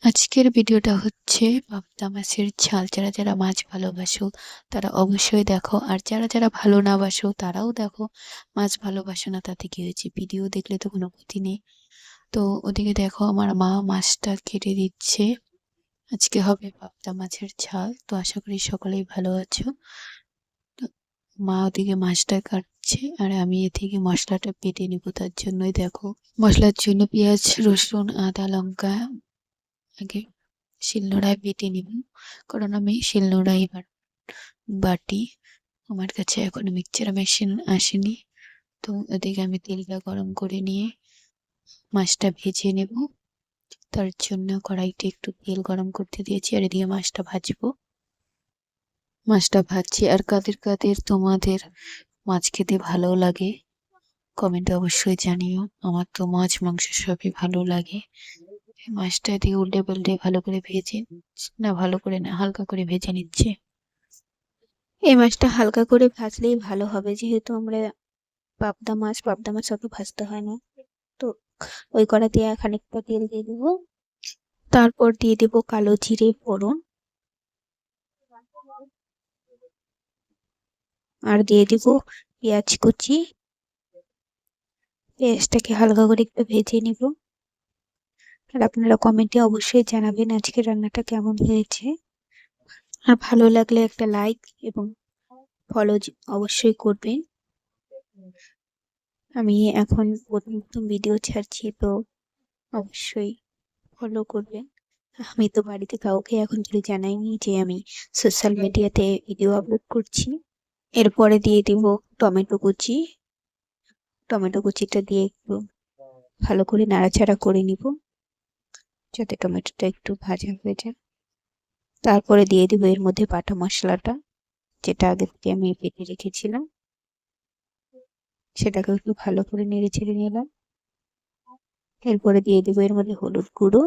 আজকের ভিডিওটা হচ্ছে পাবদা মাছের ঝাল। যারা যারা মাছ ভালোবাসো তারা অবশ্যই দেখো, আর যারা যারা ভালো না বাসো তারাও দেখো। মাছ ভালোবাসো না তাতে কি হয়েছে, ভিডিও দেখলে তো কোনো ক্ষতি নেই। তো ওদিকে দেখো আমার মা মাছটা কেটে দিচ্ছে। আজকে হবে পাবদা মাছের ঝাল। তো আশা করি সকলেই ভালো আছো। তো মা ওদিকে মাছটা কাটছে আর আমি এদিকে মশলাটা বেটে নিব। তার জন্যই দেখো, মশলার জন্য পেঁয়াজ রসুন আদা লঙ্কা আগে শিলনোড়ায় বেটে নিব, কারণ আমি শিলনোড়ায় এবার বাটি। আমার কাছে এখনো মিক্সচার মেশিন আসেনি। তো ওদিকে আমি তেলটা গরম করে নিয়ে মাছটা ভেজে নেব। তার জন্য কড়াইতে একটু তেল গরম করতে দিয়েছি আর এদিকে মাছটা ভাজবো। মাছটা ভাজছি। আর কাদের কাদের তোমাদের মাছ খেতে ভালো লাগে কমেন্টে অবশ্যই জানিও। আমার তো মাছ মাংস সবই ভালো লাগে। মাছটা দিয়ে উল্টে পাল্টে ভালো করে ভেজে, না ভালো করে না, হালকা করে ভেজে নিচ্ছে। এই মাছটা হালকা করে ভাজলেই ভালো হবে, যেহেতু আমরা পাবদা মাছ অত ভাজতে হয় না। তো ওই কড়াতে খানিকটা তেল দিয়ে দিব, তারপর দিয়ে দেব কালো জিরে ফোড়ন, আর দিয়ে দিব পেঁয়াজ কুচি। পেঁয়াজটাকে হালকা করে একটু ভেজে নিব। আর আপনারা কমেন্টে অবশ্যই জানাবেন আজকে রান্নাটা কেমন হয়েছে। আর ভালো লাগলে একটা লাইক এবং ফলো অবশ্যই করবেন। আমি এখন নতুন নতুন ভিডিও ছাড়ছি, তো অবশ্যই ফলো করবেন। আমি তো বাড়িতে কাউকে এখন যদি জানাইনি যে আমি সোশ্যাল মিডিয়াতে ভিডিও আপলোড করছি। এরপরে দিয়ে দিব টমেটো কুচি। টমেটো কুচিটা দিয়ে একটু ভালো করে নাড়াচাড়া করে নিব, যাতে টমেটোটা একটু ভাজা হয়ে যায়। তারপরে দিয়ে দিব এর মধ্যে বাটা মশলাটা, যেটা আগে থেকে আমি বেটে রেখেছিলাম। সেটাকে একটু ভালো করে নেড়ে ছেড়ে নিলাম। এরপরে দিয়ে দিব এর মধ্যে হলুদ গুঁড়ো,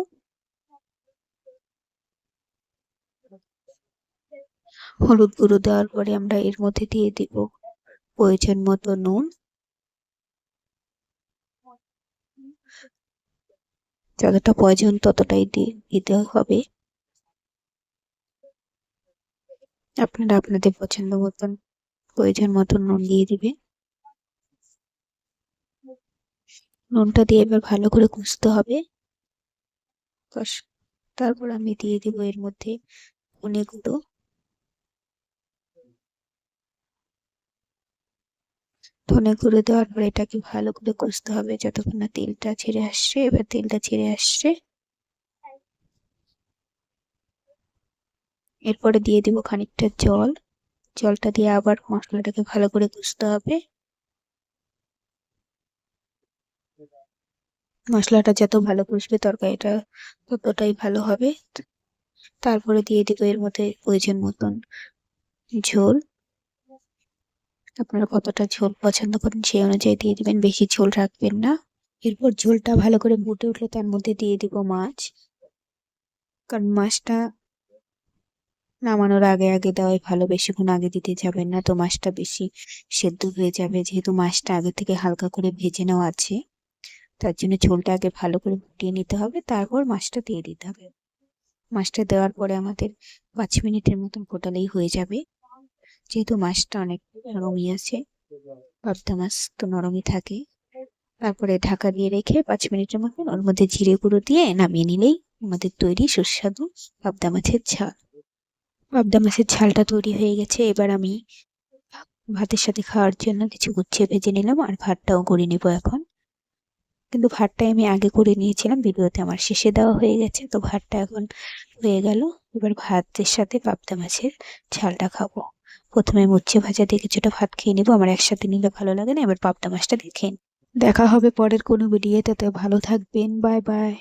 দেওয়ার পরে আমরা এর মধ্যে দিয়ে দিব প্রয়োজন মতো নুন। যতটা প্রয়োজন ততটাই দিতে হবে। আপনারা আপনাদের পছন্দ মতন প্রয়োজন মতন নুন দিয়ে দিবে। নুনটা দিয়ে এবার ভালো করে কষতে হবে। তারপর আমি দিয়ে দিব এর মধ্যে ধনে গুঁড়ো। দেওয়ার পর এটাকে ভালো করে কষতে হবে যতক্ষণ না তেলটা ছেড়ে আসছে। এবার তেলটা ছেড়ে আসছে। এরপরে দিয়ে দিব খানিকটা জল। জলটা দিয়ে আবার মশলাটাকে ভালো করে কষতে হবে। মশলাটা যত ভালো কষবে তরকারিটা ততটাই ভালো হবে। তারপরে দিয়ে দিব এর মধ্যে প্রয়োজন মতন ঝোল। আপনারা কতটা ঝোল পছন্দ করেন সেই অনুযায়ী দিয়ে দিবেন, বেশি ঝোল রাখবেন না। এরপর ঝোলটা ভালো করে ফুটে উঠলে তার মধ্যে দিয়ে দিব মাছ, কারণ মাছটা নামানোর আগে আগে দেওয়াই ভালো, বেশিক্ষণ আগে দিতে যাবেন না, তো মাছটা বেশি সেদ্ধ হয়ে যাবে। যেহেতু মাছটা আগে থেকে হালকা করে ভেজে নেওয়া আছে, তার জন্য ঝোলটা আগে ভালো করে ফুটিয়ে নিতে হবে, তারপর মাছটা দিয়ে দিতে হবে। মাছটা দেওয়ার পরে আমাদের 5 মিনিটের মতন ফোটালেই হয়ে যাবে, যেহেতু মাছটা অনেক নরমই আছে। পাবদা মাছ তো নরমই থাকে। তারপরে ঢাকা দিয়ে রেখে 5 মিনিটের মতন ওর মধ্যে জিরে গুঁড়ো দিয়ে নামিয়ে নিলেই আমাদের তৈরি সুস্বাদু পাবদা মাছের ঝাল। পাবদা মাছের ঝালটা তৈরি হয়ে গেছে। এবার আমি ভাতের সাথে খাওয়ার জন্য কিছু গুছিয়ে ভেজে নিলাম, আর ভাতটাও করে নিব এখন। কিন্তু ভাতটা আমি আগে করে নিয়েছিলাম, ভিডিওতে আমার শেষে দেওয়া হয়ে গেছে, তো ভাতটা এখন হয়ে গেল। এবার ভাতের সাথে পাবদা মাছের ঝালটা খাবো। প্রথমে উচ্ছে ভাজা দিয়ে কিছুটা ভাত খেয়ে নিবো, আমার একসাথে নিলে ভালো লাগে না। এবার পাবদা মাছটা দেখেন। দেখা হবে পরের কোনো ভিডিওতে, ভালো থাকবেন, বাই বাই।